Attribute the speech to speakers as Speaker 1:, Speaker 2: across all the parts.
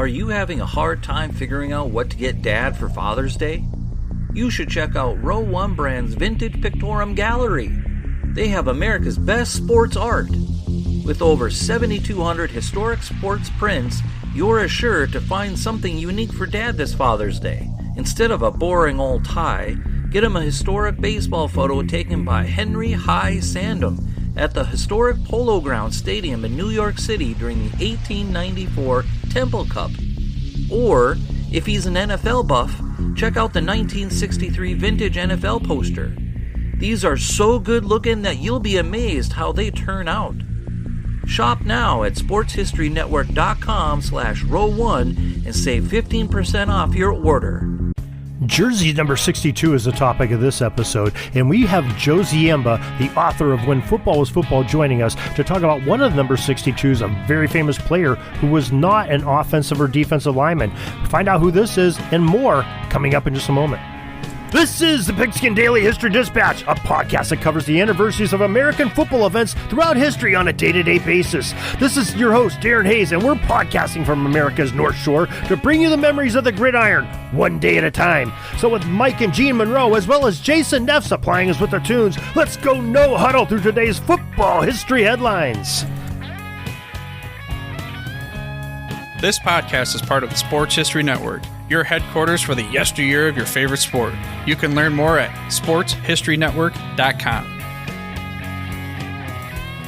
Speaker 1: Are you having a hard time figuring out what to get Dad for Father's Day? You should check out Row 1 Brand's Vintage Pictorum Gallery. They have America's best sports art. With over 7,200 historic sports prints, you're assured to find something unique for Dad this Father's Day. Instead of a boring old tie, get him a historic baseball photo taken by Henry High Sandham at the historic Polo Grounds Stadium in New York City during the 1894 Temple Cup. Or, if he's an NFL buff, check out the 1963 vintage NFL poster. These are so good looking that you'll be amazed how they turn out. Shop now at sportshistorynetwork.com/row1 and save 15% off your order.
Speaker 2: Jersey number 62 is the topic of this episode, and we have Joe Ziemba, the author of When Football Was Football, joining us to talk about one of the number 62s, a very famous player who was not an offensive or defensive lineman. Find out who this is and more coming up in just a moment. This is the Pigskin Daily History Dispatch, a podcast that covers the anniversaries of American football events throughout history on a day-to-day basis. This is your host, Darren Hayes, and we're podcasting from America's North Shore to bring you the memories of the gridiron, one day at a time. So with Mike and Gene Monroe, as well as Jason Neff supplying us with their tunes, let's go no huddle through today's football history headlines.
Speaker 3: This podcast is part of the Sports History Network, your headquarters for the yesteryear of your favorite sport. You can learn more at sportshistorynetwork.com.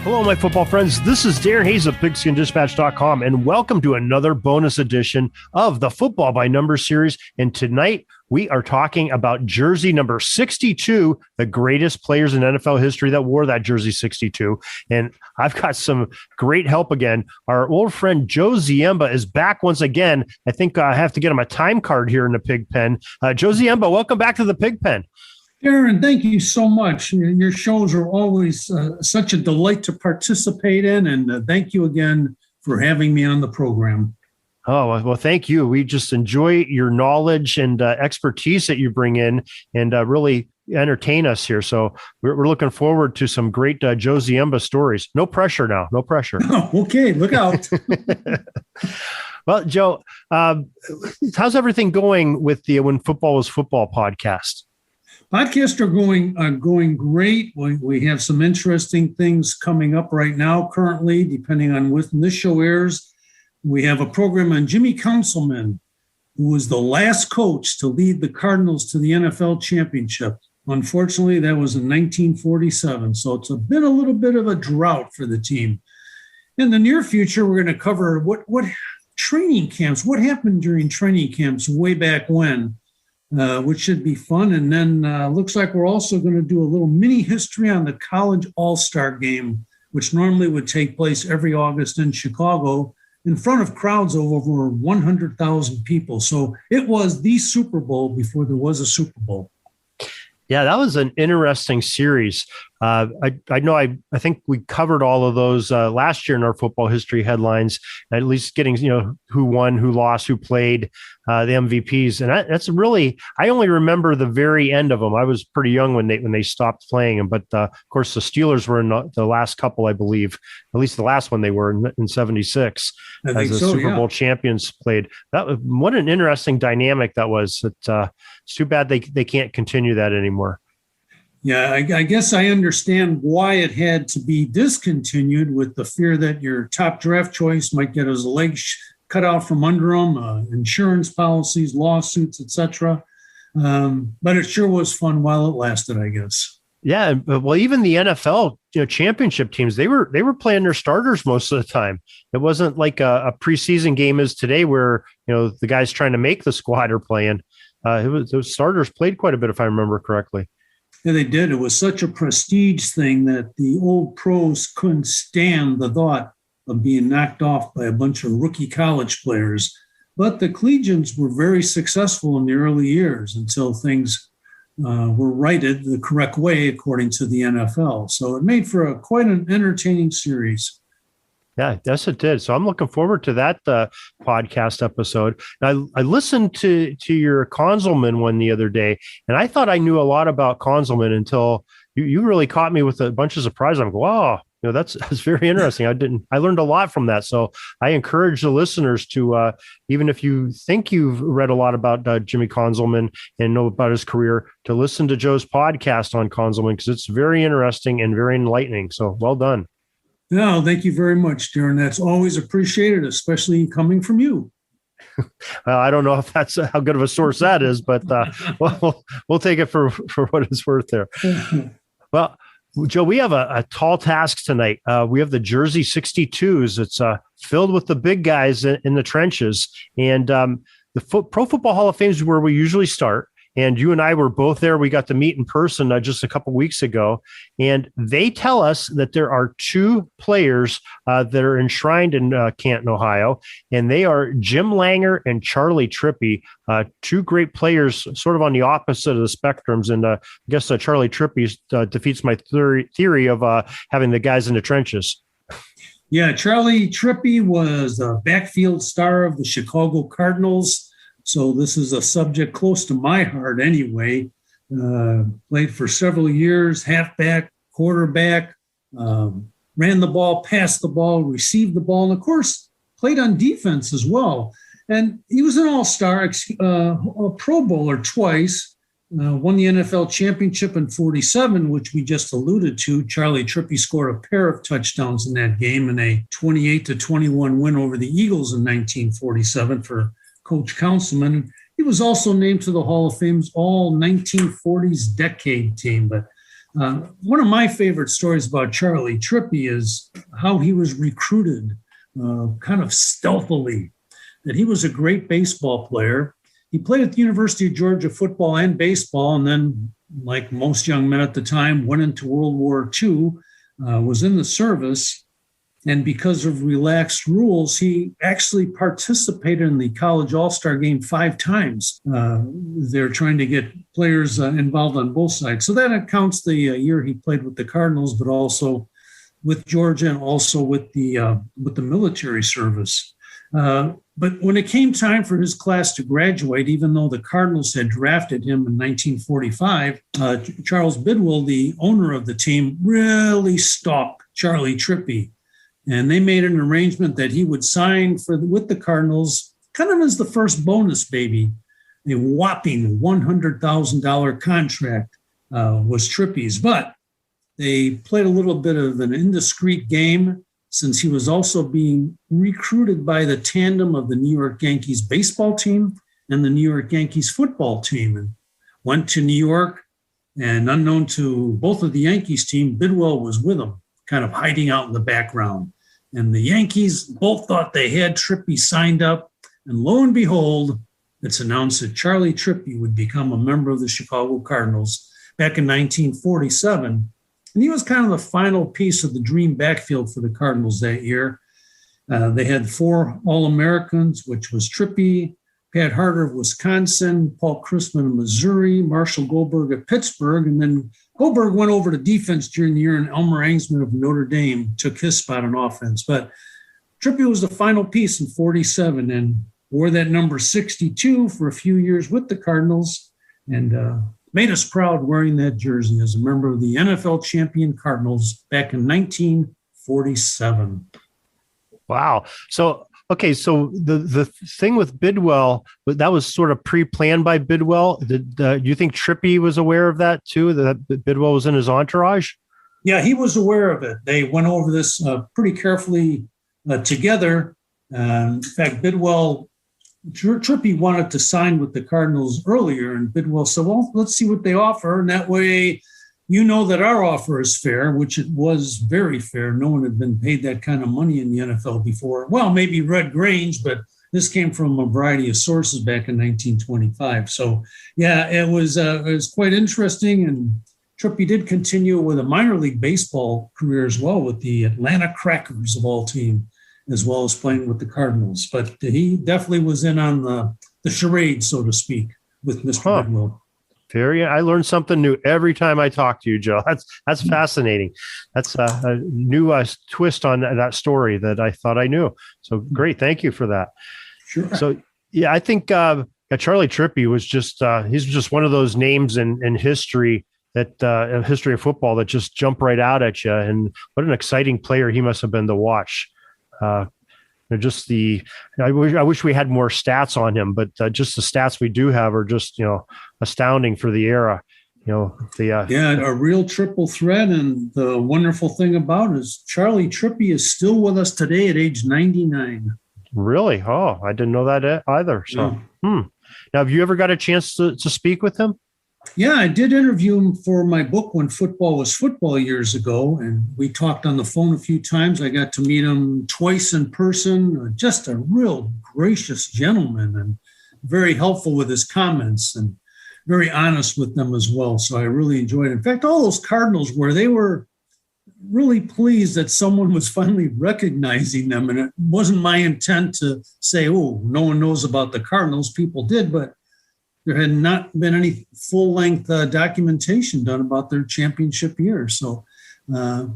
Speaker 2: Hello, my football friends. This is Darren Hayes of PigskinDispatch.com, and welcome to another bonus edition of the Football by Numbers series. And tonight, we are talking about jersey number 62, the greatest players in NFL history that wore that jersey 62. And I've got some great help again. Our old friend Joe Ziemba is back once again. I think I have to get him a time card here in the Pig Pen. Joe Ziemba, welcome back to the Pig Pen.
Speaker 4: Darren, thank you so much. Your shows are always such a delight to participate in, and thank you again for having me on the program.
Speaker 2: Oh, well, thank you. We just enjoy your knowledge and expertise that you bring in and really entertain us here. So we're looking forward to some great Joe Ziemba stories. No pressure now. No pressure.
Speaker 4: Oh, okay, look out.
Speaker 2: Well, Joe, how's everything going with the When Football Was Football podcast?
Speaker 4: Podcasts are going great. We have some interesting things coming up right now currently, depending on when this show airs. We have a program on Jimmy Councilman, who was the last coach to lead the Cardinals to the NFL championship. Unfortunately, that was in 1947, so it's been a little bit of a drought for the team. In the near future, we're going to cover what training camps, what happened during training camps way back when, which should be fun. And then looks like we're also going to do a little mini history on the college all-star game, which normally would take place every August in Chicago in front of crowds of over 100,000 people. So it was the Super Bowl before there was a Super Bowl.
Speaker 2: Yeah, that was an interesting series. I think we covered all of those last year in our football history headlines, at least getting, who won, who lost, who played, the MVPs. And that's really, I only remember the very end of them. I was pretty young when they stopped playing them. But of course, the Steelers were in the last couple, I believe, at least the last one they were in 76 as the Super Bowl champions played. What an interesting dynamic that was. It's too bad they can't continue that anymore.
Speaker 4: Yeah, I guess I understand why it had to be discontinued, with the fear that your top draft choice might get his legs cut out from under him, insurance policies, lawsuits, etc. But it sure was fun while it lasted, I guess.
Speaker 2: Yeah, well, even the NFL, championship teams, they were playing their starters most of the time. It wasn't like a preseason game is today, where the guys trying to make the squad are playing. Those starters played quite a bit, if I remember correctly.
Speaker 4: Yeah, they did. It was such a prestige thing that the old pros couldn't stand the thought of being knocked off by a bunch of rookie college players. But the collegians were very successful in the early years until things were righted the correct way, according to the NFL. So it made for quite an entertaining series.
Speaker 2: Yeah, yes, it did. So I'm looking forward to that podcast episode. And I listened to your Konzelman one the other day, and I thought I knew a lot about Konzelman until you really caught me with a bunch of surprises. I'm going, wow, That's very interesting. I learned a lot from that. So I encourage the listeners to, even if you think you've read a lot about Jimmy Conzelman and know about his career, to listen to Joe's podcast on Conzelman, because it's very interesting and very enlightening. So well done.
Speaker 4: No, thank you very much, Darren. That's always appreciated, especially coming from you.
Speaker 2: Well, I don't know if that's how good of a source that is, but we'll take it for what it's worth there. Well, Joe, we have a tall task tonight. We have the Jersey 62s. It's filled with the big guys in the trenches. And the Pro Football Hall of Fame is where we usually start. And you and I were both there. We got to meet in person just a couple of weeks ago. And they tell us that there are two players that are enshrined in Canton, Ohio. And they are Jim Langer and Charlie Trippi, two great players sort of on the opposite of the spectrums. And I guess Charlie Trippi defeats my theory of having the guys in the trenches.
Speaker 4: Yeah, Charlie Trippi was the backfield star of the Chicago Cardinals. So this is a subject close to my heart anyway. Played for several years, halfback, quarterback, ran the ball, passed the ball, received the ball, and of course, played on defense as well. And he was an all-star, a Pro Bowler twice, won the NFL championship in 47, which we just alluded to. Charlie Trippi scored a pair of touchdowns in that game in a 28-21 win over the Eagles in 1947 for Coach Councilman. He was also named to the Hall of Fame's all 1940s decade team. But one of my favorite stories about Charlie Trippi is how he was recruited kind of stealthily, that he was a great baseball player. He played at the University of Georgia football and baseball, and then, like most young men at the time, went into World War II, was in the service. And because of relaxed rules, he actually participated in the college all-star game 5 times. They're trying to get players involved on both sides. So that accounts the year he played with the Cardinals, but also with Georgia and also with the military service. But when it came time for his class to graduate, even though the Cardinals had drafted him in 1945, Charles Bidwell, the owner of the team, really stalked Charlie Trippi. And they made an arrangement that he would sign with the Cardinals, kind of as the first bonus baby. A whopping $100,000 contract was Trippi's. But they played a little bit of an indiscreet game, since he was also being recruited by the tandem of the New York Yankees baseball team and the New York Yankees football team, and went to New York. And unknown to both of the Yankees team, Bidwell was with them, kind of hiding out in the background. And the Yankees both thought they had Trippi signed up. And lo and behold, it's announced that Charlie Trippi would become a member of the Chicago Cardinals back in 1947. And he was kind of the final piece of the dream backfield for the Cardinals that year. They had 4 All-Americans, which was Trippi, Pat Harter of Wisconsin, Paul Chrisman of Missouri, Marshall Goldberg of Pittsburgh, and then Goldberg went over to defense during the year, and Elmer Angsman of Notre Dame took his spot on offense. But Trippi was the final piece in 47 and wore that number 62 for a few years with the Cardinals, and made us proud wearing that jersey as a member of the NFL champion Cardinals back in 1947.
Speaker 2: Wow. So the thing with Bidwell, that was sort of pre-planned by Bidwell. Do you think Trippi was aware of that too, that Bidwell was in his entourage?
Speaker 4: Yeah, he was aware of it. They went over this pretty carefully together. In fact, Trippi wanted to sign with the Cardinals earlier, and Bidwell said, well, let's see what they offer. And that way, you know that our offer is fair, which it was very fair. No one had been paid that kind of money in the NFL before. Well, maybe Red Grange, but this came from a variety of sources back in 1925. So, yeah, it was quite interesting. And Trippi did continue with a minor league baseball career as well with the Atlanta Crackers of all team, as well as playing with the Cardinals. But he definitely was in on the charade, so to speak, with Mr. Bidwell.
Speaker 2: I learned something new every time I talk to you, Joe. That's fascinating. That's a new twist on that story that I thought I knew. So great. Thank you for that.
Speaker 4: Sure.
Speaker 2: So, yeah, I think Charlie Trippi was he's just one of those names in history history of football that just jump right out at you. And what an exciting player he must have been to watch. I wish we had more stats on him, but just the stats we do have are just, astounding for the era.
Speaker 4: A real triple threat. And the wonderful thing about it is Charlie Trippi is still with us today at age 99.
Speaker 2: Really? Oh, I didn't know that either. So, Now, have you ever got a chance to speak with him?
Speaker 4: Yeah, I did interview him for my book, When Football Was Football, years ago. And we talked on the phone a few times. I got to meet him twice in person. Just a real gracious gentleman and very helpful with his comments and very honest with them as well. So I really enjoyed it. In fact, all those Cardinals they were really pleased that someone was finally recognizing them. And it wasn't my intent to say, oh, no one knows about the Cardinals. People did, but there had not been any full-length documentation done about their championship year. So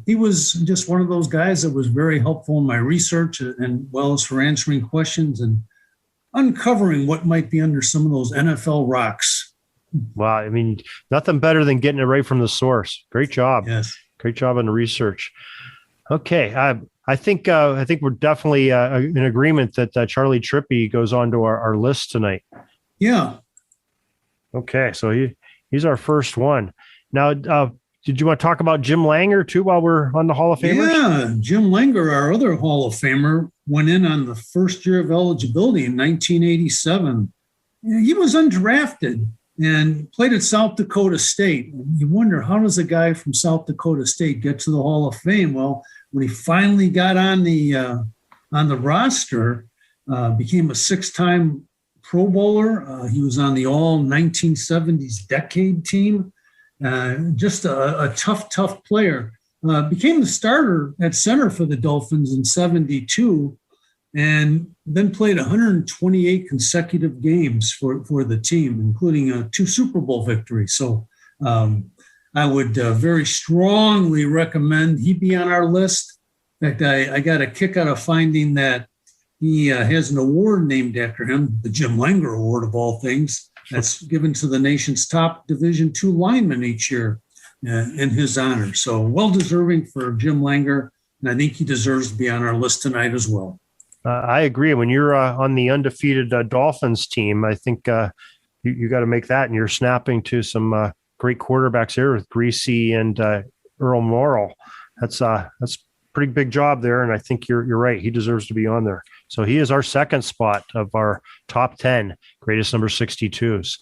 Speaker 4: he was just one of those guys that was very helpful in my research and well as for answering questions and uncovering what might be under some of those NFL rocks.
Speaker 2: Wow. I mean, nothing better than getting it right from the source. Great job.
Speaker 4: Yes.
Speaker 2: Great job on the research. Okay. I think we're definitely in agreement that Charlie Trippi goes on to our list tonight.
Speaker 4: Yeah.
Speaker 2: Okay. So he's our first one. Now, did you want to talk about Jim Langer too while we're on the Hall of Famers?
Speaker 4: Yeah. Jim Langer, our other Hall of Famer, went in on the first year of eligibility in 1987. He was undrafted and played at South Dakota State. You wonder, how does a guy from South Dakota State get to the Hall of Fame? Well, when he finally got on the roster, became a six-time Pro Bowler. He was on the all 1970s decade team. Just a tough player. Became the starter at center for the Dolphins in 72. And then played 128 consecutive games for the team, including 2 Super Bowl victories. So I would very strongly recommend he be on our list. In fact, I got a kick out of finding that he has an award named after him, the Jim Langer Award of all things. That's given to the nation's top Division II lineman each year in his honor. So well-deserving for Jim Langer, and I think he deserves to be on our list tonight as well.
Speaker 2: I agree. When you're on the undefeated Dolphins team, I think you got to make that, and you're snapping to some great quarterbacks here with Greasy and Earl Morrall. That's pretty big job there, and I think you're right. He deserves to be on there. So he is our second spot of our top 10 greatest number 62s.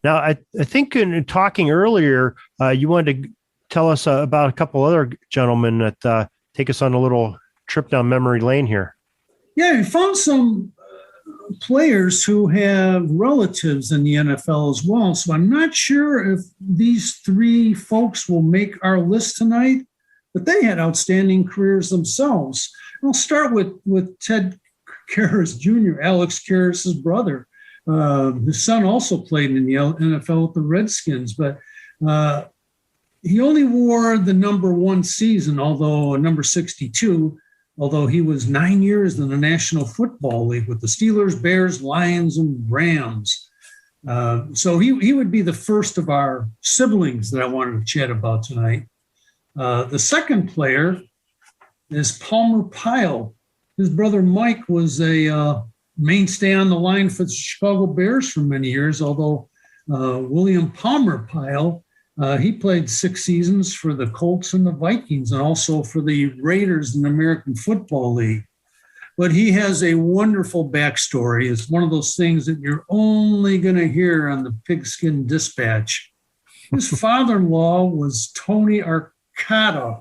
Speaker 2: Now, I think in talking earlier, you wanted to tell us about a couple other gentlemen that take us on a little trip down memory lane here.
Speaker 4: Yeah, we found some players who have relatives in the NFL as well. So I'm not sure if these 3 folks will make our list tonight, but they had outstanding careers themselves. I'll start with Ted Karras Jr., Alex Karras' brother. His son also played in the NFL with the Redskins, but he only wore the number 1 season, although number 62, although he was 9 years in the National Football League with the Steelers, Bears, Lions, and Rams. So he would be the first of our siblings that I wanted to chat about tonight. The second player is Palmer Pyle. His brother Mike was a mainstay on the line for the Chicago Bears for many years, although William Palmer Pyle, he played 6 seasons for the Colts and the Vikings and also for the Raiders in the American Football League. But he has a wonderful backstory. It's one of those things that you're only going to hear on the Pigskin Dispatch. His father-in-law was Tony Arcata,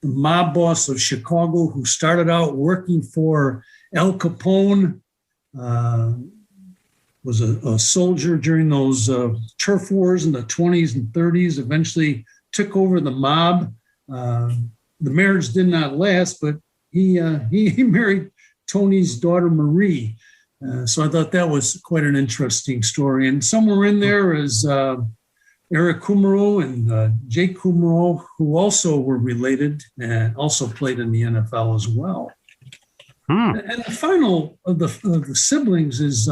Speaker 4: the mob boss of Chicago, who started out working for Al Capone, was a soldier during those turf wars in the 20s and 30s, eventually took over the mob. The marriage did not last, but he married Tony's daughter, Marie. So I thought that was quite an interesting story. And somewhere in there is Eric Kummerow and Jake Kummerow, who also were related and also played in the NFL as well. And the final of the siblings is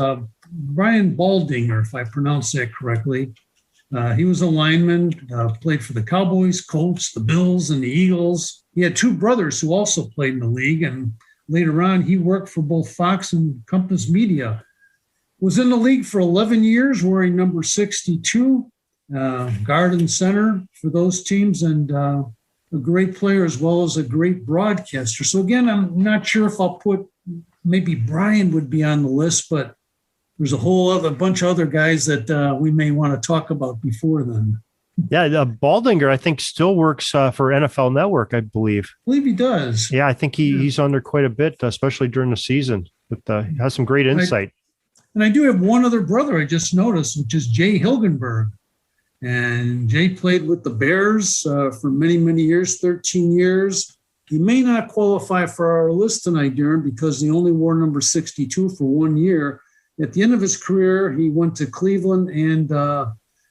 Speaker 4: Brian Baldinger, if I pronounce that correctly. He was a lineman, played for the Cowboys, Colts, the Bills, and the Eagles. He had two brothers who also played in the league, and later on, he worked for both Fox and Compass Media. Was in the league for 11 years, wearing number 62, guard and center for those teams, and a great player as well as a great broadcaster. So again, I'm not sure if I'll put, maybe Brian would be on the list, but there's a whole other bunch of other guys that we may want to talk about before then.
Speaker 2: Yeah, Baldinger, I think, still works for NFL Network, I believe.
Speaker 4: I believe he does.
Speaker 2: Yeah, I think he's on there quite a bit, especially during the season. But he has some great insight.
Speaker 4: And I do have one other brother I just noticed, which is Jay Hilgenberg. And Jay played with the Bears for many, many years, 13 years. He may not qualify for our list tonight, Darren, because he only wore number 62 for 1 year. At the end of his career, he went to Cleveland and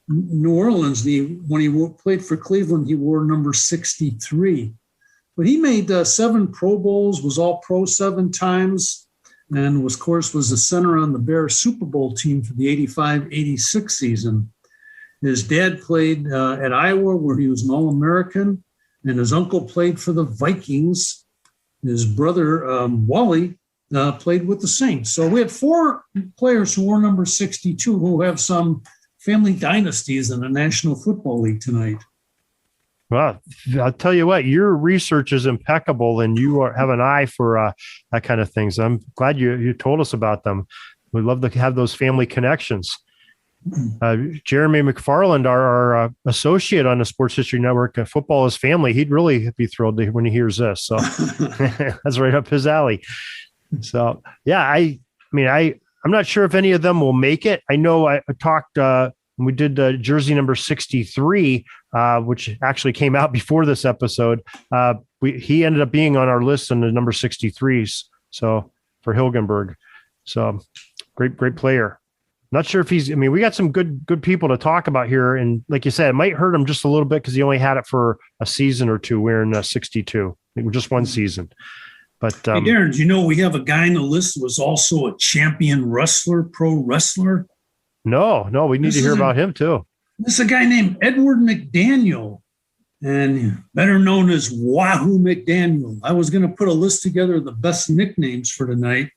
Speaker 4: New Orleans. When he played for Cleveland, he wore number 63. But he made 7 Pro Bowls, was All-Pro 7 times, and was the center on the Bears Super Bowl team for the 85-86 season. His dad played at Iowa, where he was an All-American, and his uncle played for the Vikings. His brother, Wally, played with the Saints. So we had 4 players who wore number 62 who have some family dynasties in the National Football League tonight.
Speaker 2: Well, I'll tell you what, your research is impeccable, and you have an eye for that kind of things. I'm glad you told us about them. We'd love to have those family connections. Jeremy McFarland, our associate on the Sports History Network, Football is Family, he'd really be thrilled when he hears this. So that's right up his alley. So, yeah, I'm not sure if any of them will make it. I know I talked, we did jersey number 63, which actually came out before this episode. He ended up being on our list in the number 63s. So for Hilgenberg. So great player. Not sure if we got some good people to talk about here. And like you said, it might hurt him just a little bit because he only had it for a season or two wearing 62, just one season. But
Speaker 4: hey, Darren, do you know we have a guy on the list who was also a champion wrestler, pro wrestler?
Speaker 2: No, we need to hear about him too.
Speaker 4: This is a guy named Edward McDaniel, and better known as Wahoo McDaniel. I was going to put a list together of the best nicknames for tonight.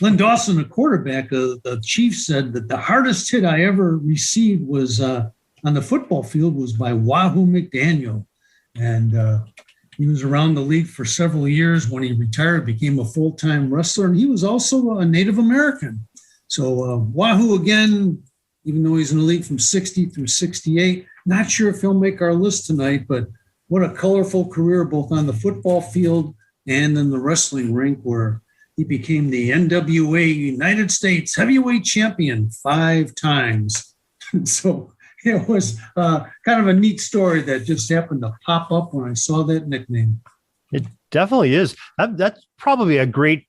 Speaker 4: Len Dawson, a quarterback of the Chiefs, said that the hardest hit I ever received was on the football field was by Wahoo McDaniel. And he was around the league for several years. When he retired, became a full-time wrestler, and he was also a Native American. So Wahoo, again, even though he's in the league from 60 through 68, not sure if he'll make our list tonight, but what a colorful career both on the football field and in the wrestling rink, where he became the NWA United States heavyweight champion 5 times. So it was kind of a neat story that just happened to pop up when I saw that nickname.
Speaker 2: It definitely is. That's probably a great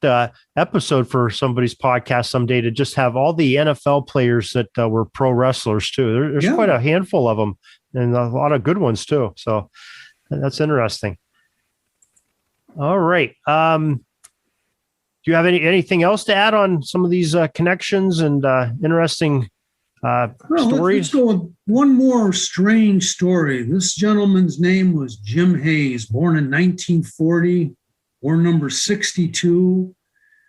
Speaker 2: episode for somebody's podcast someday, to just have all the NFL players that were pro wrestlers too. There's quite a handful of them, and a lot of good ones too. So that's interesting. All right. Do you have anything else to add on some of these connections and interesting stories?
Speaker 4: Let's go with one more strange story. This gentleman's name was Jim Hayes, born in 1940, wore number 62,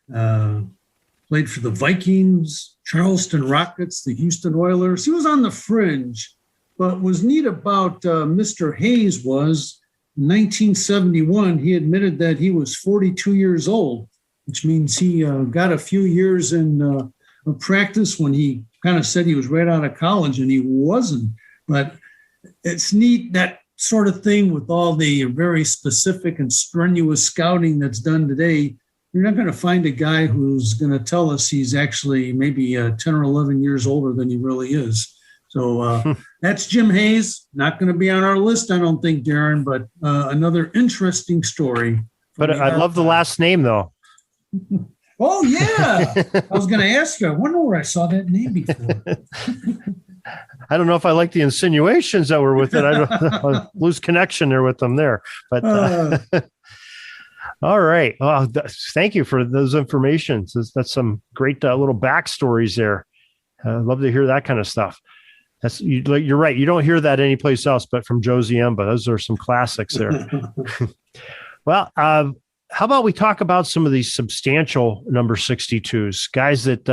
Speaker 4: played for the Vikings, Charleston Rockets, the Houston Oilers. He was on the fringe, but what was neat about Mr. Hayes was in 1971, he admitted that he was 42 years old, which means he got a few years in practice when he kind of said he was right out of college, and he wasn't. But it's neat, that sort of thing, with all the very specific and strenuous scouting that's done today. You're not going to find a guy who's going to tell us he's actually maybe 10 or 11 years older than he really is. So that's Jim Hayes. Not going to be on our list, I don't think, Darren, but another interesting story.
Speaker 2: But I love the last name, though.
Speaker 4: Oh, yeah. I was going to ask you. I wonder where I saw that name before.
Speaker 2: I don't know if I like the insinuations that were with it. I don't lose connection there with them there. But all right. Well, thank you for those informations. That's some great little backstories there. I'd love to hear that kind of stuff. You're right. You don't hear that anyplace else, but from Joe Ziemba. Those are some classics there. Well, how about we talk about some of these substantial number 62s, guys that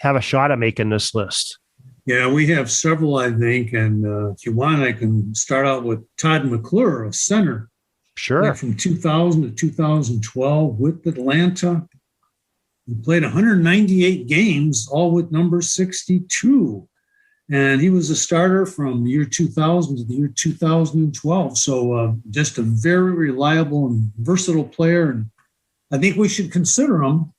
Speaker 2: have a shot at making this list?
Speaker 4: Yeah, we have several, I think. And if you want, I can start out with Todd McClure, a center.
Speaker 2: Sure.
Speaker 4: From 2000 to 2012 with Atlanta. He played 198 games, all with number 62. And he was a starter from the year 2000 to the year 2012. So just a very reliable and versatile player. And I think we should consider him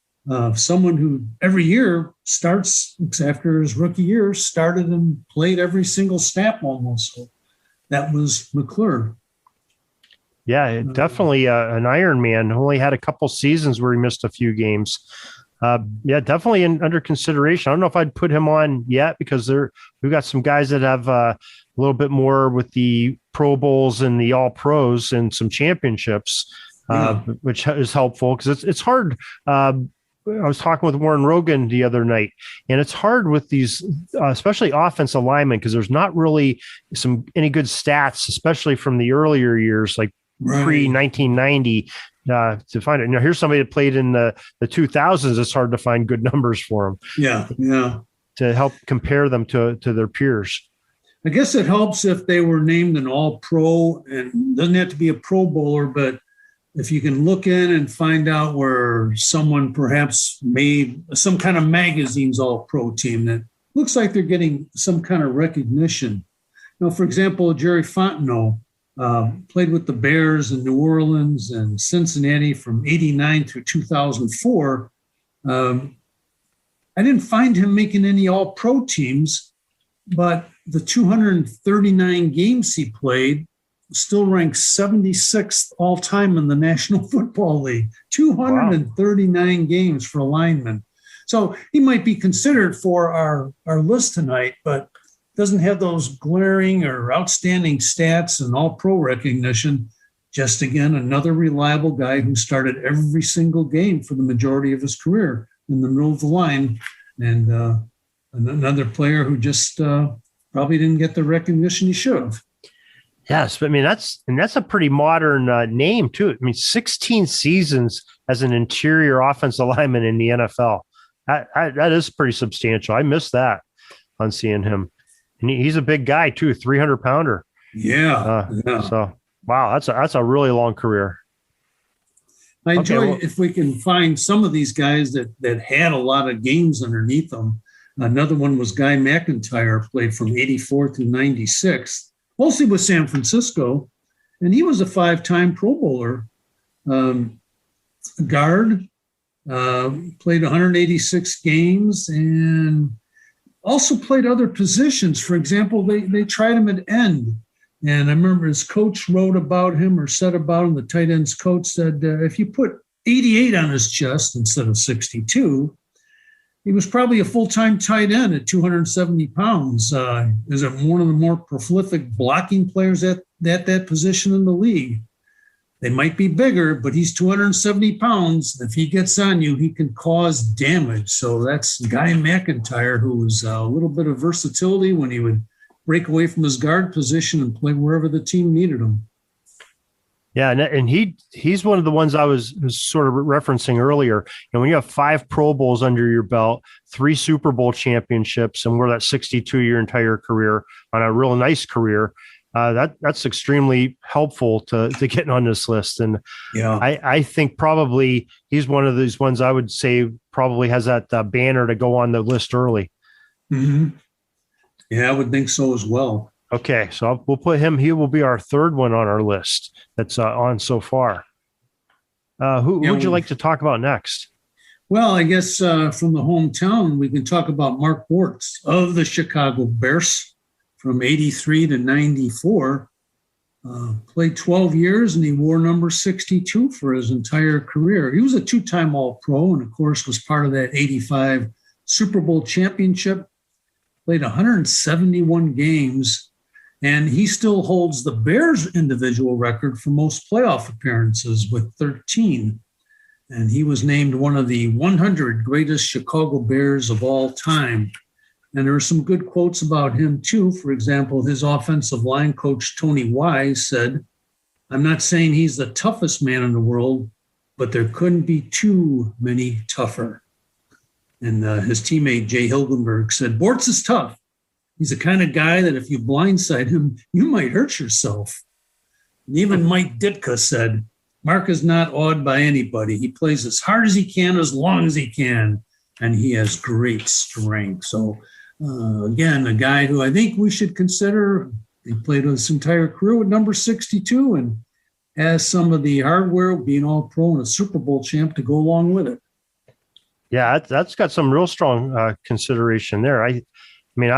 Speaker 4: someone who every year starts after his rookie year, started and played every single snap almost. So that was McClure.
Speaker 2: Yeah, definitely an Iron Man. Only had a couple seasons where he missed a few games. Yeah, definitely under consideration. I don't know if I'd put him on yet because we've got some guys that have a little bit more with the Pro Bowls and the All Pros and some championships, which is helpful because it's hard. I was talking with Warren Rogan the other night, and it's hard with these, especially offensive linemen, because there's not really any good stats, especially from the earlier years, like pre-1990, to find it. Now, here's somebody that played in the 2000s. It's hard to find good numbers for them.
Speaker 4: Yeah.
Speaker 2: To help compare them to their peers.
Speaker 4: I guess it helps if they were named an All-Pro, and doesn't have to be a Pro Bowler, but if you can look in and find out where someone perhaps made some kind of magazine's All-Pro team that looks like they're getting some kind of recognition. For example, Jerry Fontenot played with the Bears in New Orleans and Cincinnati from 89 through 2004. I didn't find him making any All-Pro teams, but the 239 games he played still ranks 76th all-time in the National Football League. 239 games for a lineman. So he might be considered for our list tonight, but doesn't have those glaring or outstanding stats and all-pro recognition. Just, again, another reliable guy who started every single game for the majority of his career in the middle of the line. And another player who just probably didn't get the recognition he should have.
Speaker 2: Yes, but I mean, that's a pretty modern name, too. I mean, 16 seasons as an interior offensive lineman in the NFL. That is pretty substantial. I missed that on seeing him. And he's a big guy, too, 300-pounder.
Speaker 4: Yeah.
Speaker 2: So, wow, that's a really long career.
Speaker 4: I enjoy if we can find some of these guys that had a lot of games underneath them. Another one was Guy McIntyre, played from 84 through 96, mostly with San Francisco. And he was a 5-time Pro Bowler. Guard, played 186 games and also played other positions. For example, they tried him at end. And I remember his coach wrote about him or said about him, the tight end's coach said, if you put 88 on his chest instead of 62, he was probably a full-time tight end at 270 pounds. Is one of the more prolific blocking players at that position in the league. They might be bigger, but he's 270 pounds. If he gets on you, he can cause damage. So that's Guy McIntyre, who was a little bit of versatility when he would break away from his guard position and play wherever the team needed him.
Speaker 2: Yeah, and he's one of the ones I was sort of referencing earlier. When you have 5 Pro Bowls under your belt, 3 Super Bowl championships, and we're that 62-year entire career on a real nice career, that's extremely helpful to getting on this list. And yeah, I think probably he's one of these ones I would say probably has that banner to go on the list early.
Speaker 4: Mm-hmm. Yeah, I would think so as well.
Speaker 2: Okay, so we'll put him. He will be our third one on our list that's on so far. Who would you like to talk about next?
Speaker 4: Well, I guess from the hometown, we can talk about Mark Bortz of the Chicago Bears from 83 to 94. Played 12 years, and he wore number 62 for his entire career. He was a 2-time All-Pro and, of course, was part of that 85 Super Bowl championship. Played 171 games. And he still holds the Bears' individual record for most playoff appearances with 13. And he was named one of the 100 greatest Chicago Bears of all time. And there are some good quotes about him, too. For example, his offensive line coach, Tony Wise, said, "I'm not saying he's the toughest man in the world, but there couldn't be too many tougher." And his teammate, Jay Hilgenberg, said, "Bortz is tough. He's the kind of guy that if you blindside him, you might hurt yourself." And even Mike Ditka said, "Mark is not awed by anybody. He plays as hard as he can, as long as he can, and he has great strength." So, again, a guy who I think we should consider. He played his entire career with number 62 and has some of the hardware, being all pro and a Super Bowl champ to go along with it.
Speaker 2: Yeah, that's got some real strong consideration there. I mean,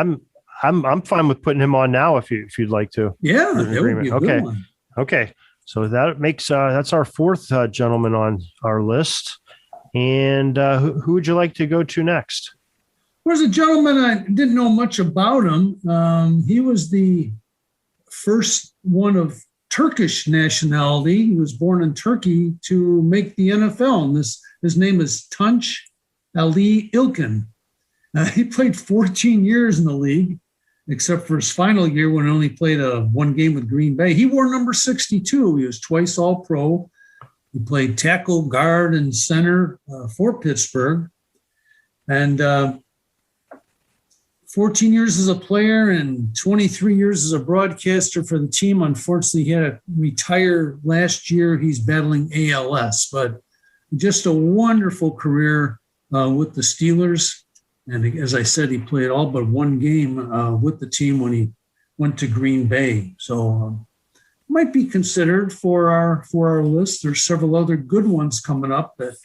Speaker 2: I'm fine with putting him on now if you'd like to.
Speaker 4: Yeah, that would be a good one.
Speaker 2: Okay. So that makes that's our fourth gentleman on our list. And who would you like to go to next?
Speaker 4: There's a gentleman, I didn't know much about him. He was the first one of Turkish nationality. He was born in Turkey to make the NFL. And his name is Tunç Ali İlkin. He played 14 years in the league, except for his final year when he only played one game with Green Bay. He wore number 62. He was twice All-Pro. He played tackle, guard, and center for Pittsburgh. And 14 years as a player and 23 years as a broadcaster for the team. Unfortunately, he had to retire last year. He's battling ALS, but just a wonderful career with the Steelers. And as I said, he played all but one game with the team when he went to Green Bay. So might be considered for our list. There's several other good ones coming up that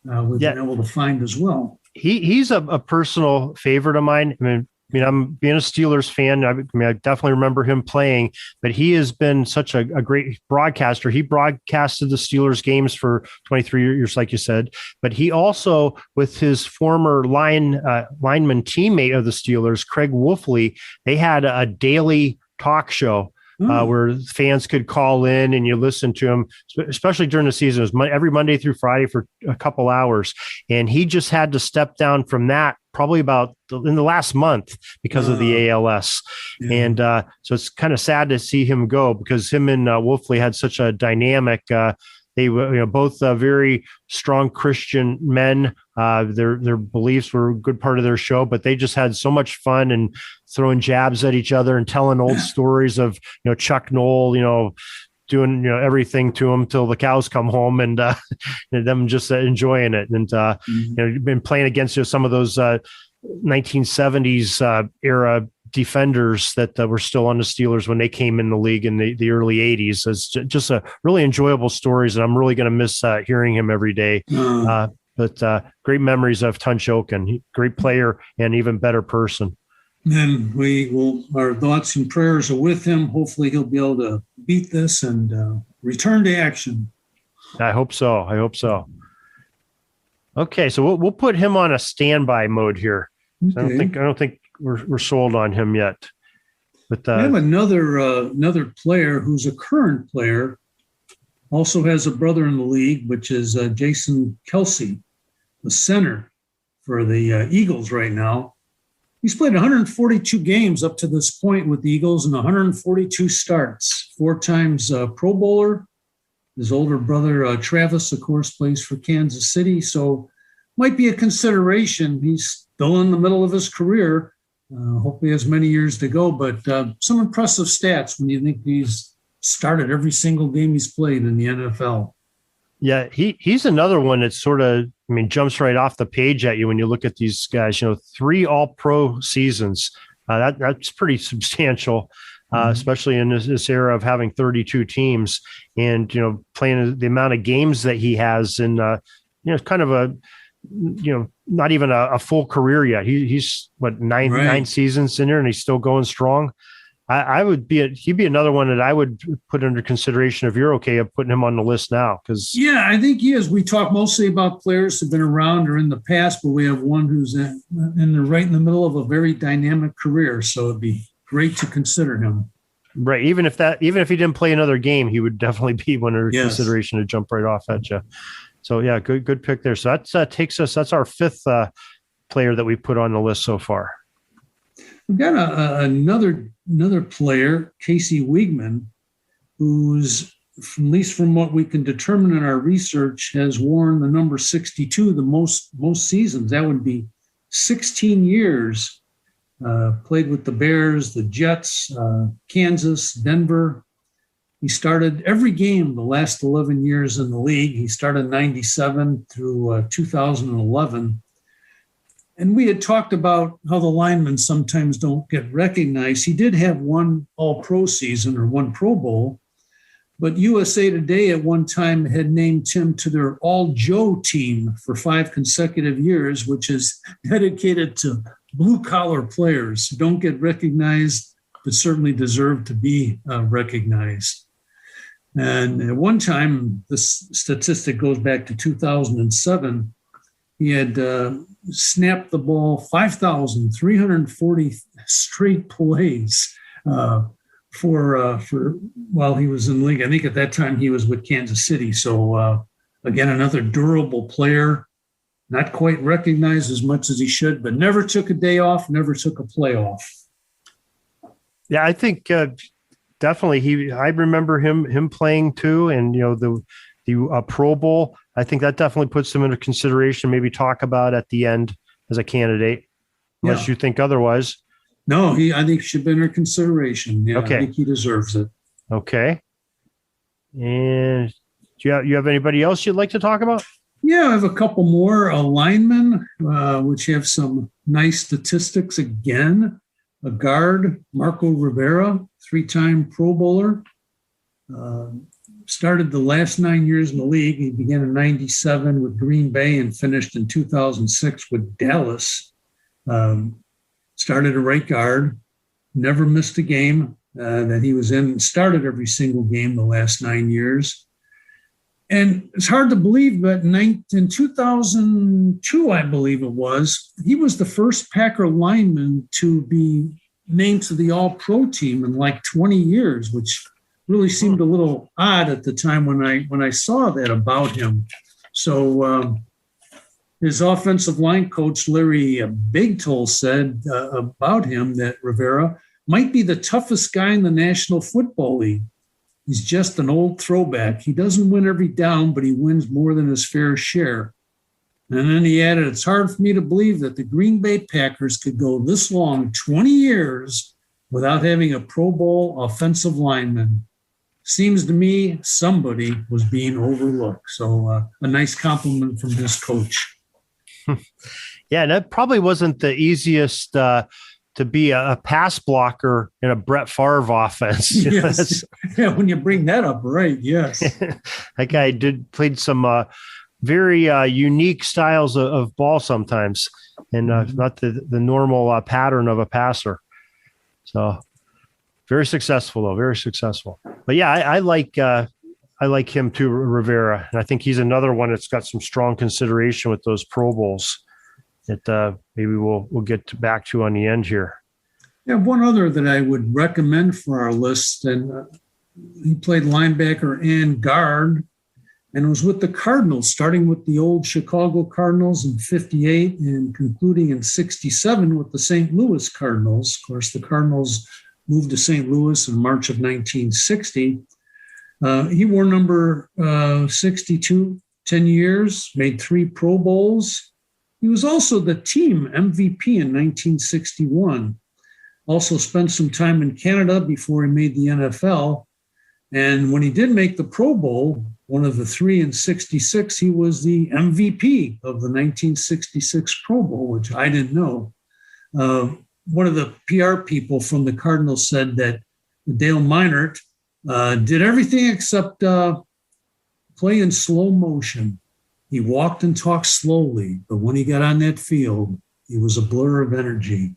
Speaker 4: we've been able to find as well.
Speaker 2: He's a personal favorite of mine. I mean, I'm being a Steelers fan. I definitely remember him playing, but he has been such a great broadcaster. He broadcasted the Steelers games for 23 years, like you said, but he also, with his former lineman teammate of the Steelers, Craig Wolfley, they had a daily talk show where fans could call in and you listen to him, especially during the season. It was every Monday through Friday for a couple hours. And he just had to step down from that probably about in the last month because of the ALS. Yeah. And so it's kind of sad to see him go because him and Wolfley had such a dynamic they were both very strong Christian men. Their beliefs were a good part of their show, but they just had so much fun and throwing jabs at each other and telling old stories of Chuck Noll, doing everything to them till the cows come home, and them just enjoying it. And been playing against some of those 1970s era defenders that were still on the Steelers when they came in the league in the early 80s. It's just a really enjoyable stories, and I'm really going to miss hearing him every day. But great memories of Tunç İlkin, great player and even better person.
Speaker 4: And our thoughts and prayers are with him. Hopefully he'll be able to beat this and return to action.
Speaker 2: I hope so. Okay, so we'll put him on a standby mode here. Okay. I don't think we're sold on him yet. But
Speaker 4: I have another player who's a current player, also has a brother in the league, which is Jason Kelsey, the center for the Eagles right now. He's played 142 games up to this point with the Eagles and 142 starts, 4 times Pro Bowler. His older brother, Travis, of course, plays for Kansas City. So might be a consideration. He's still in the middle of his career. Hopefully has many years to go, but some impressive stats when you think he's started every single game he's played in the NFL.
Speaker 2: Yeah, he's another one that sort of, jumps right off the page at you when you look at these guys. 3 All-Pro seasons. That's pretty substantial, especially in this era of having 32 teams and playing the amount of games that he has in kind of a not even a full career yet. He's nine seasons in there, and he's still going strong. He'd be another one that I would put under consideration if you're okay of putting him on the list now.
Speaker 4: I think he is. We talk mostly about players who've been around or in the past, but we have one who's right in the middle of a very dynamic career. So it'd be great to consider him.
Speaker 2: Right. Even if he didn't play another game, he would definitely be one under consideration to jump right off at you. So yeah, good pick there. So that takes us. That's our 5th player that we put on the list so far.
Speaker 4: we've got another player, Casey Wiegman, who's, at least from what we can determine in our research, has worn the number 62 the most seasons. That would be 16 years. Played with the Bears, the Jets, Kansas, Denver. He started every game the last 11 years in the league. He started 97 through 2011. And we had talked about how the linemen sometimes don't get recognized. He did have one All-Pro season or one Pro Bowl, but USA Today at one time had named him to their All-Joe team for 5 consecutive years, which is dedicated to blue-collar players who don't get recognized but certainly deserve to be recognized. And at one time, this statistic goes back to 2007, he had snapped the ball 5,340 straight plays for while he was in the league. I think at that time he was with Kansas City. So again, another durable player, not quite recognized as much as he should, but never took a day off, never took a play off.
Speaker 2: Yeah, I think definitely I remember him playing too, and the Pro Bowl. I think that definitely puts him into consideration. Maybe talk about at the end as a candidate, unless you think otherwise. No,
Speaker 4: I think he should be under consideration. Yeah,
Speaker 2: okay.
Speaker 4: I think he deserves it.
Speaker 2: Okay. And do you have anybody else you'd like to talk about?
Speaker 4: Yeah, I have a couple more linemen, which have some nice statistics again. A guard, Marco Rivera, 3-time Pro Bowler. Started the last 9 years in the league. He began in 97 with Green Bay and finished in 2006 with Dallas. Started a right guard, never missed a game that he was in, started every single game the last 9 years. And it's hard to believe, but in 2002, I believe it was, he was the first Packer lineman to be named to the All-Pro team in like 20 years, which really seemed a little odd at the time when I saw that about him. So his offensive line coach, Larry Bigtole, said about him that Rivera might be the toughest guy in the National Football League. He's just an old throwback. He doesn't win every down, but he wins more than his fair share. And then he added, it's hard for me to believe that the Green Bay Packers could go this long, 20 years, without having a Pro Bowl offensive lineman. Seems to me somebody was being overlooked. So a nice compliment from his coach.
Speaker 2: Yeah, that probably wasn't the easiest to be a pass blocker in a Brett Favre offense.
Speaker 4: Yes. Yeah, when you bring that up, right, yes.
Speaker 2: That guy played some very unique styles of ball sometimes, and not the normal pattern of a passer. So very successful, though, very successful. But yeah, I like him too, Rivera, and I think he's another one that's got some strong consideration with those Pro Bowls that maybe we'll get back to on the end here.
Speaker 4: Yeah, one other that I would recommend for our list, and he played linebacker and guard, and was with the Cardinals, starting with the old Chicago Cardinals in 58 and concluding in 67 with the St. Louis Cardinals. Of course, the Cardinals moved to St. Louis in March of 1960. He wore number 62, 10 years, made 3 Pro Bowls. He was also the team MVP in 1961. Also spent some time in Canada before he made the NFL. And when he did make the Pro Bowl, one of the 3 in 66, he was the MVP of the 1966 Pro Bowl, which I didn't know. One of the PR people from the Cardinals said that Dale Meinert did everything except play in slow motion. He walked and talked slowly, but when he got on that field, he was a blur of energy.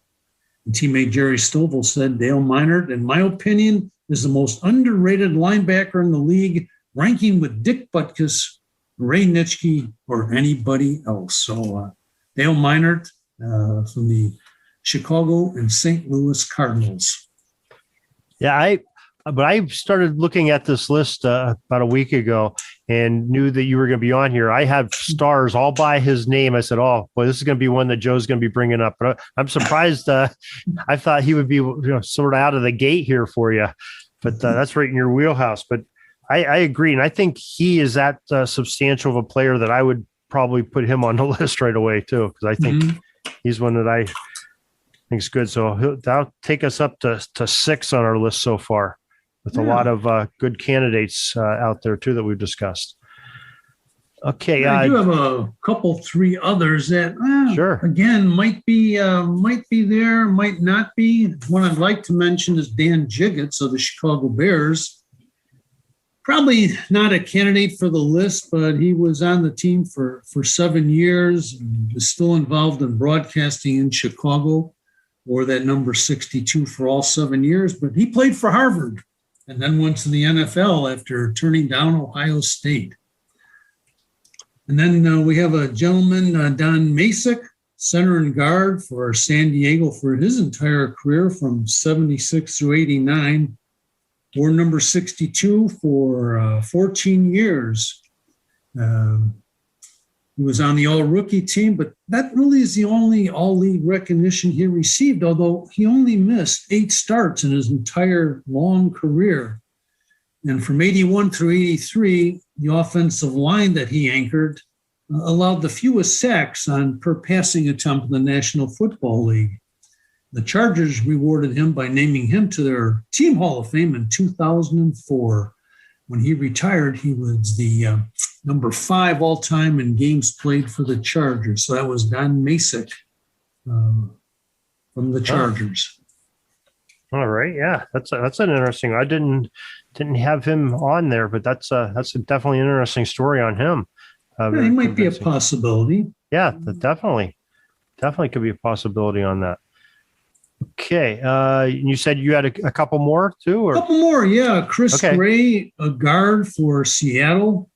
Speaker 4: And teammate Jerry Stovall said, Dale Meinert, in my opinion, is the most underrated linebacker in the league, ranking with Dick Butkus, Ray Nitschke, or anybody else. So Dale Meinert from the Chicago and St. Louis Cardinals.
Speaker 2: Yeah, but I started looking at this list about a week ago and knew that you were going to be on here. I have stars all by his name. I said, "Oh, boy, this is going to be one that Joe's going to be bringing up." But I'm surprised. I thought he would be sort of out of the gate here for you, but that's right in your wheelhouse. But I agree, and I think he is that substantial of a player that I would probably put him on the list right away too, because I think he's one that I think is good. So that'll take us up to 6 on our list so far, with a lot of good candidates out there too that we've discussed. Okay,
Speaker 4: I do have a couple, 3 others that
Speaker 2: sure,
Speaker 4: again might be there, might not be. One I'd like to mention is Dan Jiggets of the Chicago Bears. Probably not a candidate for the list, but he was on the team for 7 years and is still involved in broadcasting in Chicago, wore that number 62 for all 7 years. But he played for Harvard and then went to the NFL after turning down Ohio State. And then we have a gentleman, Don Masick, center and guard for San Diego for his entire career from 76 through 89. Wore number 62 for 14 years. He was on the all-rookie team, but that really is the only all-league recognition he received, although he only missed 8 starts in his entire long career. And from 81 through 83, the offensive line that he anchored allowed the fewest sacks on per passing attempt in the National Football League. The Chargers rewarded him by naming him to their Team Hall of Fame in 2004. When he retired, he was the number 5 all-time in games played for the Chargers. So that was Don Masick from the Chargers.
Speaker 2: All right, yeah, that's an interesting. I didn't have him on there, but that's definitely an interesting story on him.
Speaker 4: He might be a possibility.
Speaker 2: Yeah, definitely could be a possibility on that. Okay, you said you had a couple more too, or?
Speaker 4: A couple more, yeah. Chris Gray, a guard for Seattle,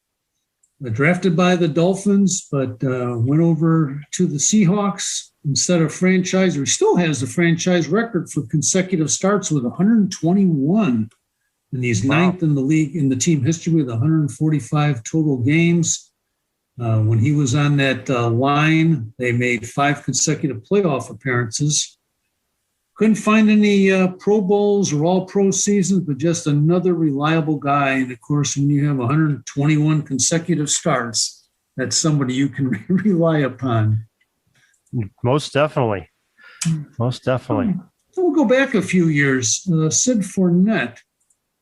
Speaker 4: drafted by the Dolphins, but went over to the Seahawks instead of franchise. He still has the franchise record for consecutive starts with 121, and he's ninth in the league in the team history with 145 total games. When he was on that line, they made 5 consecutive playoff appearances. Couldn't find any Pro Bowls or All-Pro seasons, but just another reliable guy. And, of course, when you have 121 consecutive starts, that's somebody you can rely upon.
Speaker 2: Most definitely. Most definitely.
Speaker 4: We'll go back a few years. Sid Fournette,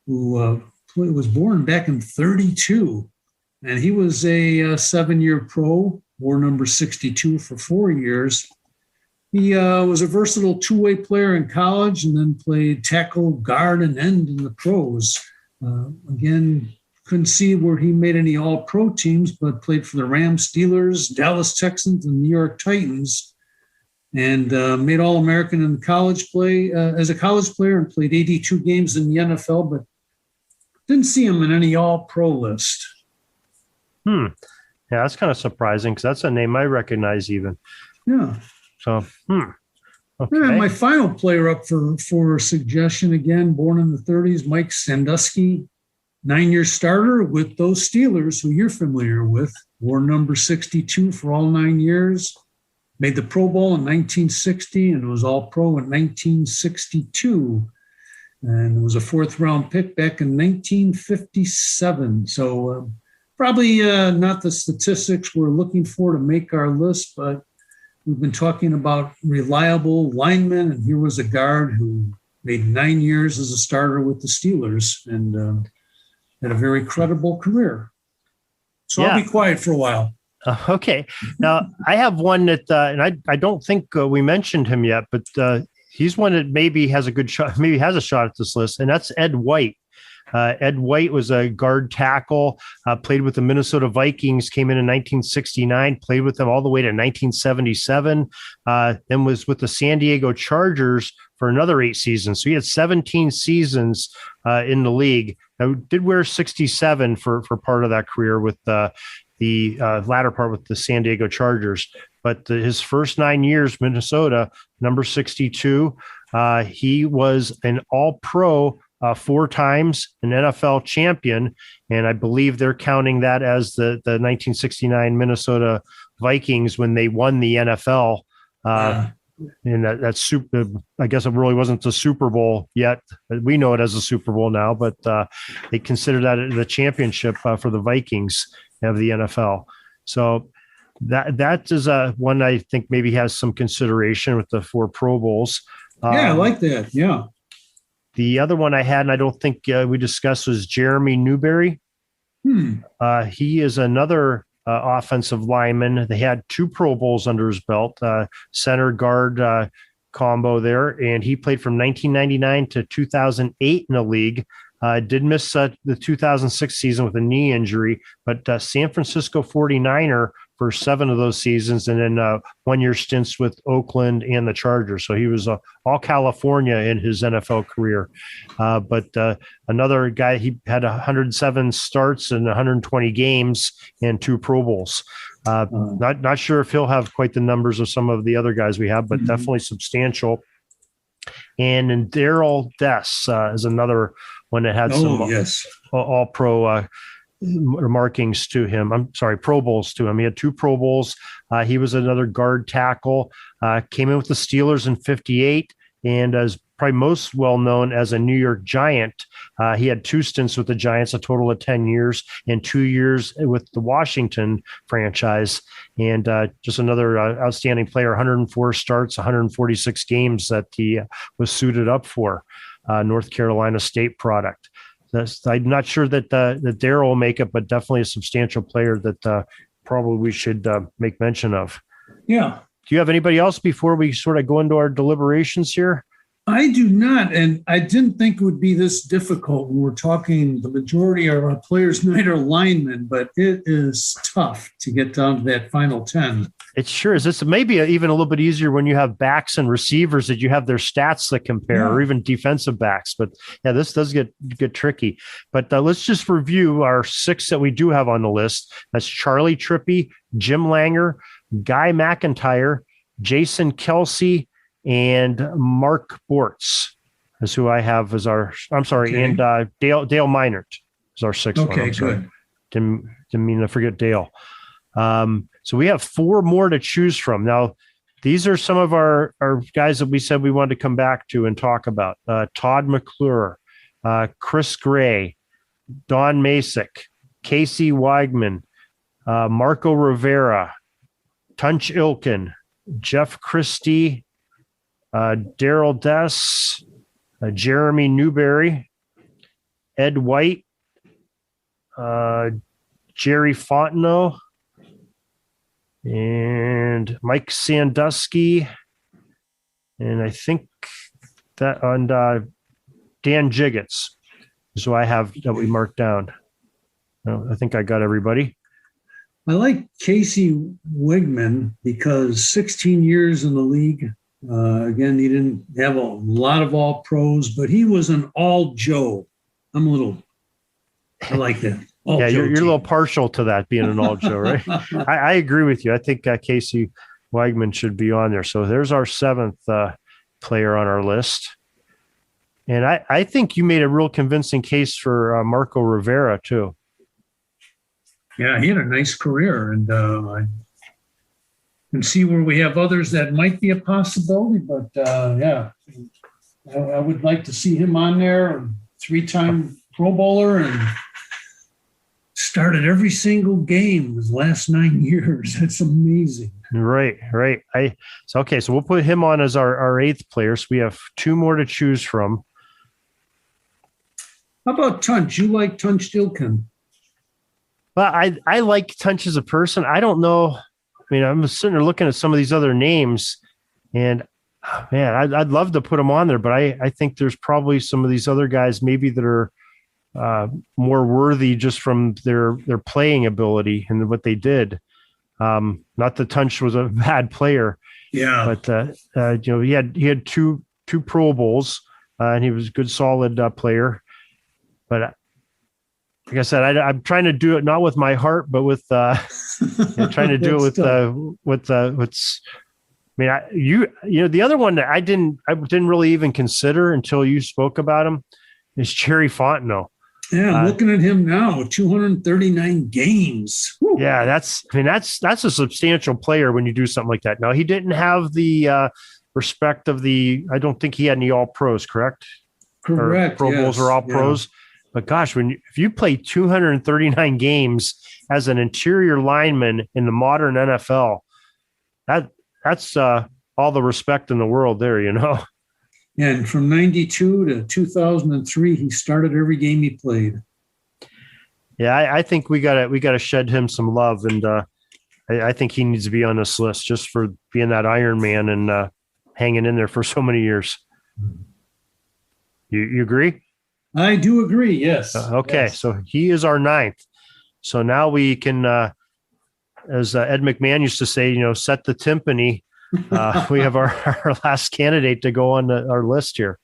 Speaker 4: who was born back in 1932, and he was a 7-year pro, wore number 62 for 4 years. He was a versatile two-way player in college and then played tackle, guard, and end in the pros. Again, couldn't see where he made any all-pro teams, but played for the Rams, Steelers, Dallas Texans, and New York Titans, and made All-American in college play as a college player and played 82 games in the NFL, but didn't see him in any all-pro list.
Speaker 2: Yeah, that's kind of surprising because that's a name I recognize even.
Speaker 4: Yeah.
Speaker 2: So, okay.
Speaker 4: Yeah, my final player up for suggestion, again, born in the 1930s, Mike Sandusky, 9-year starter with those Steelers, who you're familiar with, wore number 62 for all 9 years, made the Pro Bowl in 1960 and was All-Pro in 1962, and was a 4th-round pick back in 1957. So probably not the statistics we're looking for to make our list, but we've been talking about reliable linemen, and here was a guard who made 9 years as a starter with the Steelers and had a very credible career. So I'll be quiet for a while.
Speaker 2: Okay. Now, I have one that, and I don't think we mentioned him yet, but he's one that maybe has a good shot, maybe has a shot at this list, and that's Ed White. Ed White was a guard tackle, played with the Minnesota Vikings, came in 1969, played with them all the way to 1977, then was with the San Diego Chargers for another 8 seasons. So he had 17 seasons in the league. Now, did wear 67 for part of that career with the latter part with the San Diego Chargers. But his first 9 years, Minnesota, number 62, he was an all-pro 4 times an NFL champion, and I believe they're counting that as the 1969 Minnesota Vikings when they won the NFL. And that's super. I guess it really wasn't the Super Bowl yet. We know it as a Super Bowl now, but they consider that the championship for the Vikings of the NFL. So that is one I think maybe has some consideration with the 4 Pro Bowls.
Speaker 4: I like that. Yeah.
Speaker 2: The other one I had, and I don't think we discussed, was Jeremy Newberry. He is another offensive lineman. They had 2 Pro Bowls under his belt, center guard combo there, and he played from 1999 to 2008 in the league. Did miss the 2006 season with a knee injury, but San Francisco 49er for 7 of those seasons, and then 1-year stints with Oakland and the Chargers. So he was all California in his NFL career. But another guy, he had 107 starts and 120 games and 2 Pro Bowls. Not sure if he'll have quite the numbers of some of the other guys we have, but definitely substantial. And then Daryl Dess is another one that had some all-pro markings to him. I'm sorry, Pro Bowls to him. He had 2 Pro Bowls. He was another guard tackle. Came in with the Steelers in 58 and is probably most well known as a New York Giant. He had 2 stints with the Giants, a total of 10 years, and 2 years with the Washington franchise. And just another outstanding player, 104 starts, 146 games that he was suited up for. North Carolina State product. I'm not sure that Daryl will make it, but definitely a substantial player that probably we should make mention of.
Speaker 4: Yeah.
Speaker 2: Do you have anybody else before we sort of go into our deliberations here?
Speaker 4: I do not, and I didn't think it would be this difficult when we're talking the majority of our players tonight are linemen, but it is tough to get down to that final 10.
Speaker 2: It sure is. This may be even a little bit easier when you have backs and receivers that you have their stats that compare, or even defensive backs. But yeah, this does get tricky. But let's just review our 6 that we do have on the list. That's Charlie Trippy, Jim Langer, Guy McIntyre, Jason Kelsey, and Mark Bortz is who I have as our. I'm sorry, and Dale Meinert is our 6th one.
Speaker 4: Okay, good.
Speaker 2: Didn't mean to forget Dale. So we have 4 more to choose from. Now, these are some of our guys that we said we wanted to come back to and talk about. Todd McClure, Chris Gray, Don Masick, Casey Weigman, Marco Rivera, Tunch Ilkin, Jeff Christie, Daryl Dess, Jeremy Newberry, Ed White, Jerry Fontenot, and Mike Sandusky, and I think that on Dan Jiggets is who I have that we marked down. I think I got everybody.
Speaker 4: I like Casey Wigman because 16 years in the league. Again, he didn't have a lot of all pros, but he was an all Joe. I like that.
Speaker 2: You're a little partial to that being an all Joe, right? I agree with you. I think Casey Weigman should be on there. So there's our 7th player on our list. And I think you made a real convincing case for Marco Rivera too.
Speaker 4: Yeah, he had a nice career, and I can see where we have others that might be a possibility. But I would like to see him on there. 3-time Pro Bowler and started every single game his last 9 years. That's amazing.
Speaker 2: Right. So we'll put him on as our 8th player. So we have 2 more to choose from.
Speaker 4: How about Tunch? You like Tunch Ilkin?
Speaker 2: Well, I like Tunch as a person. I don't know. I mean, I'm sitting there looking at some of these other names, and man, I'd love to put them on there, but I think there's probably some of these other guys maybe that are more worthy just from their playing ability and what they did. Not that Tunch was a bad player, but he had two Pro Bowls, and he was a good, solid player. But like I said, I'm trying to do it not with my heart, but with trying to do it with what's. I mean, the other one that I didn't really even consider until you spoke about him is Jerry Fontenot.
Speaker 4: Yeah, looking at him now, 239 games. Woo.
Speaker 2: Yeah, that's a substantial player when you do something like that. Now, he didn't have the respect of I don't think he had any All-Pros, correct?
Speaker 4: Correct.
Speaker 2: Or Pro Bowls or All-Pros. But gosh, if you play 239 games as an interior lineman in the modern NFL, that's all the respect in the world there, you know.
Speaker 4: And from 92 to 2003, he started every game he played.
Speaker 2: Yeah, I think we gotta shed him some love, and I think he needs to be on this list just for being that Iron Man and hanging in there for so many years. You agree?
Speaker 4: I do agree. Yes.
Speaker 2: Okay,
Speaker 4: yes.
Speaker 2: So he is our 9th. So now we can, as Ed McMahon used to say, set the timpani. We have our last candidate to go on our list here.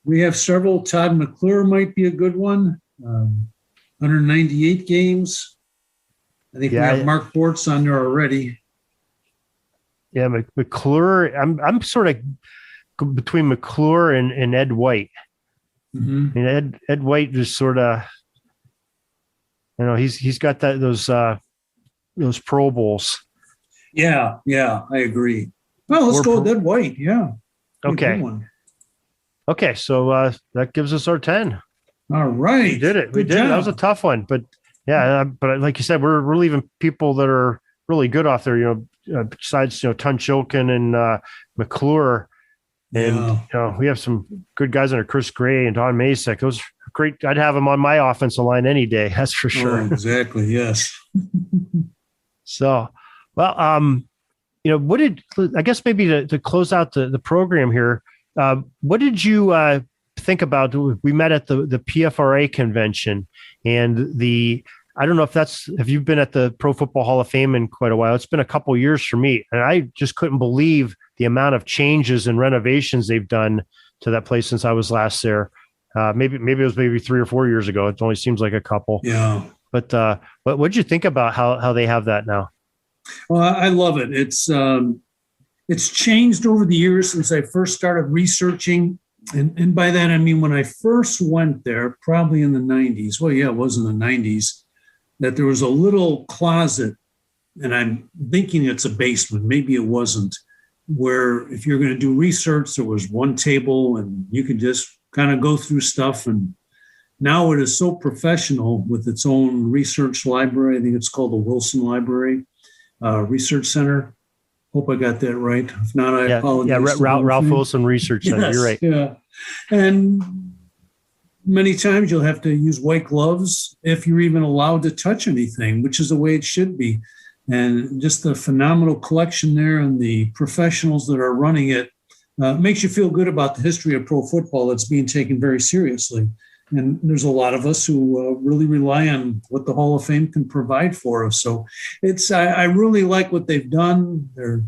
Speaker 4: We have several. Todd McClure might be a good one. 198 games. I think we have Mark Bortz on there already.
Speaker 2: Yeah, McClure. I'm sort of between McClure and Ed White. Mm-hmm. I mean, Ed White just sort of, he's got those Pro Bowls.
Speaker 4: Yeah, I agree. Well, let's go with Ed White. Yeah.
Speaker 2: Okay, so that gives us our 10.
Speaker 4: All right.
Speaker 2: We did it. That was a tough one, but yeah, but like you said, we're leaving people that are really good off there. Besides Tunchilkin and McClure, and we have some good guys under Chris Gray and Don Masek. Those are great. I'd have them on my offensive line any day. That's for sure.
Speaker 4: Oh, exactly. Yes.
Speaker 2: So. Well, I guess maybe to close out the program here, what did you think about? We met at the PFRA convention, and I don't know if you've been at the Pro Football Hall of Fame in quite a while. It's been a couple years for me, and I just couldn't believe the amount of changes and renovations they've done to that place since I was last there. Maybe it was 3 or 4 years ago. It only seems like a couple.
Speaker 4: Yeah.
Speaker 2: But what did you think about how they have that now?
Speaker 4: Well, I love it. It's changed over the years since I first started researching. And by that, I mean, when I first went there, probably in the 90s, it was in the 90s, that there was a little closet, and I'm thinking it's a basement. Maybe it wasn't, where if you're going to do research, there was one table and you could just kind of go through stuff. And now it is so professional with its own research library. I think it's called the Wilson Library. Research Center. Hope I got that right. If not, I apologize.
Speaker 2: Yeah, Ralph Wilson Research Center.
Speaker 4: Yes,
Speaker 2: you're right.
Speaker 4: Yeah. And many times you'll have to use white gloves if you're even allowed to touch anything, which is the way it should be. And just the phenomenal collection there and the professionals that are running it makes you feel good about the history of pro football that's being taken very seriously. And there's a lot of us who really rely on what the Hall of Fame can provide for us. So I really like what they've done. They're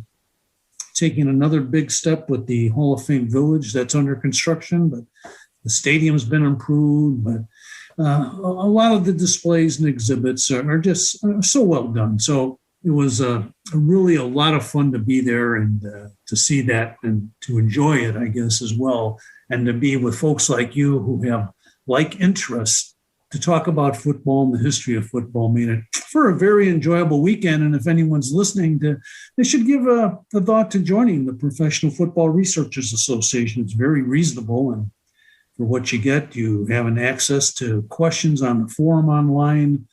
Speaker 4: taking another big step with the Hall of Fame Village that's under construction, but the stadium's been improved. But a lot of the displays and exhibits are just so well done. So it was really a lot of fun to be there and to see that and to enjoy it, I guess, as well. And to be with folks like you who have like interests to talk about football and the history of football made it for a very enjoyable weekend. And if anyone's listening, they should give a thought to joining the Professional Football Researchers Association. It's very reasonable. And for what you get, you have an access to questions on the forum online,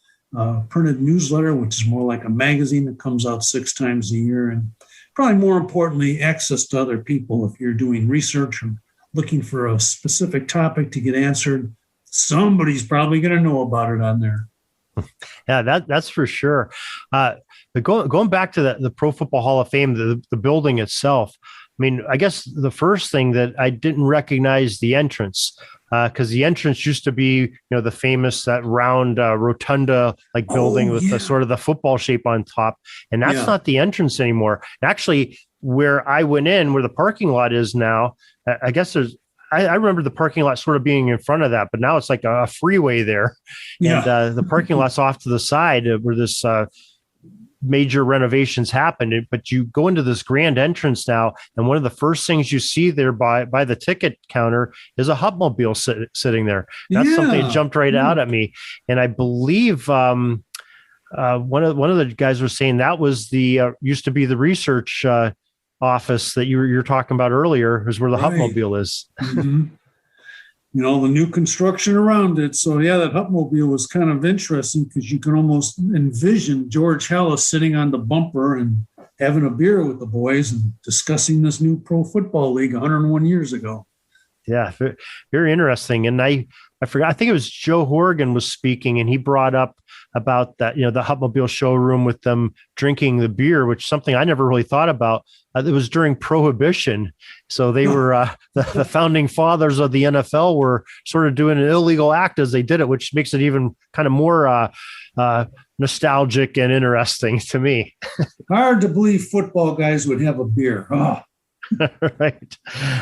Speaker 4: printed newsletter, which is more like a magazine that comes out 6 times a year. And probably more importantly, access to other people. If you're doing research or looking for a specific topic to get answered, somebody's probably going to know about it on there.
Speaker 2: Yeah, that's for sure. But going back to the Pro Football Hall of Fame, the building itself, I mean, I guess the first thing that I didn't recognize the entrance, because the entrance used to be, the famous, that round rotunda like building with the sort of the football shape on top. And that's not the entrance anymore. Actually, where I went in, where the parking lot is now, I guess I remember the parking lot sort of being in front of that, but now it's like a freeway there. Yeah. And the parking lot's off to the side where this major renovations happened. But you go into this grand entrance now, and one of the first things you see there by the ticket counter is a Hupmobile sitting there. That's something that jumped right out at me. And I believe one of the guys was saying that was the used to be the research office that you're talking about earlier, is where the Hupmobile is.
Speaker 4: Mm-hmm. The new construction around it. So yeah, that Hupmobile was kind of interesting because you can almost envision George Halas sitting on the bumper and having a beer with the boys and discussing this new pro football league 101 years ago.
Speaker 2: Yeah, very interesting. And I forgot, I think it was Joe Horgan was speaking, and he brought up about that, the Hupmobile showroom with them drinking the beer, which is something I never really thought about. It was during Prohibition. So they were, the founding fathers of the NFL were sort of doing an illegal act as they did it, which makes it even kind of more nostalgic and interesting to me.
Speaker 4: Hard to believe football guys would have a beer. Oh.
Speaker 2: Right.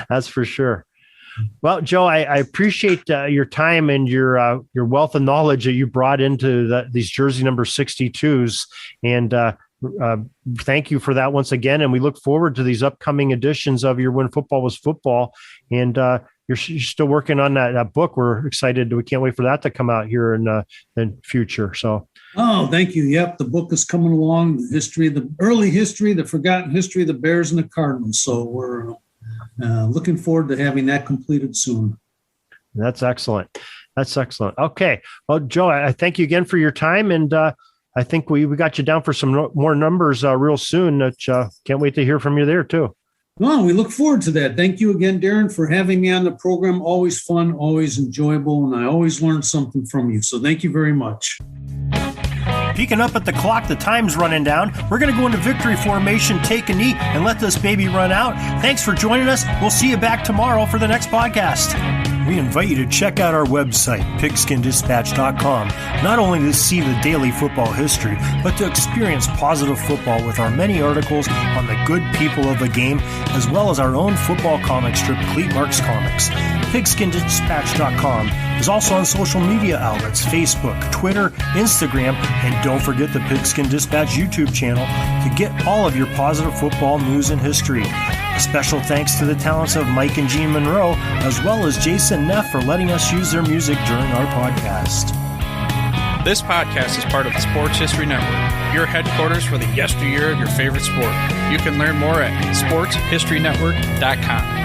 Speaker 2: That's for sure. Well, Joe, I appreciate your time and your wealth of knowledge that you brought into these jersey number 62s. And thank you for that once again. And we look forward to these upcoming editions of your When Football Was Football. And you're still working on that book. We're excited. We can't wait for that to come out here in the future. So.
Speaker 4: Oh, thank you. Yep. The book is coming along. The history, the early history, the forgotten history of the Bears and the Cardinals. So we're looking forward to having that completed soon.
Speaker 2: That's excellent. That's excellent. Okay. Well, Joe, I thank you again for your time. And I think we got you down for some more numbers real soon. Can't wait to hear from you there too.
Speaker 4: Well, we look forward to that. Thank you again, Darren, for having me on the program. Always fun, always enjoyable, and I always learn something from you. So thank you very much.
Speaker 2: Peeking up at the clock, the time's running down. We're going to go into victory formation, take a knee, and let this baby run out. Thanks for joining us. We'll see you back tomorrow for the next podcast. We invite you to check out our website, pigskindispatch.com, not only to see the daily football history, but to experience positive football with our many articles on the good people of the game, as well as our own football comic strip, Cleat Marks Comics. Pigskindispatch.com is also on social media outlets, Facebook, Twitter, Instagram, and don't forget the Pigskin Dispatch YouTube channel to get all of your positive football news and history. A special thanks to the talents of Mike and Gene Monroe, as well as Jason Neff for letting us use their music during our podcast.
Speaker 3: This podcast is part of the Sports History Network, your headquarters for the yesteryear of your favorite sport. You can learn more at sportshistorynetwork.com.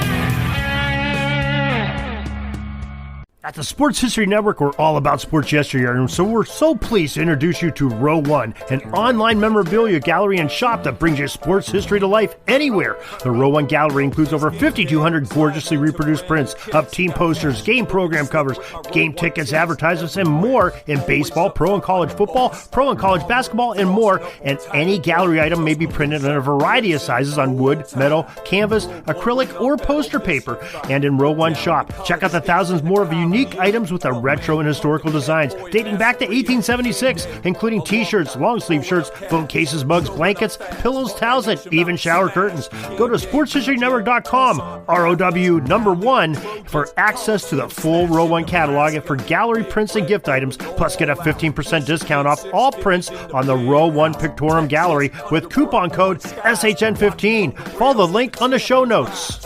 Speaker 3: At the Sports History Network, we're all about sports yesteryear, and so we're so pleased to introduce you to Row One, an online memorabilia gallery and shop that brings your sports history to life anywhere. The Row One gallery includes over 5,200 gorgeously reproduced prints of team posters, game program covers, game tickets, advertisements, and more in baseball, pro and college football, pro and college basketball, and more. And any gallery item may be printed in a variety of sizes on wood, metal, canvas, acrylic, or poster paper. And in Row One shop, check out the thousands more of unique items with the retro and historical designs dating back to 1876, including t-shirts, long sleeve shirts, phone cases, mugs, blankets, pillows, towels, and even shower curtains. Go to sportshistorynetwork.com, ROW1, for access to the full Row One catalog and for gallery prints and gift items, plus get a 15% discount off all prints on the Row One Pictorum Gallery with coupon code SHN15. Follow the link on the show notes.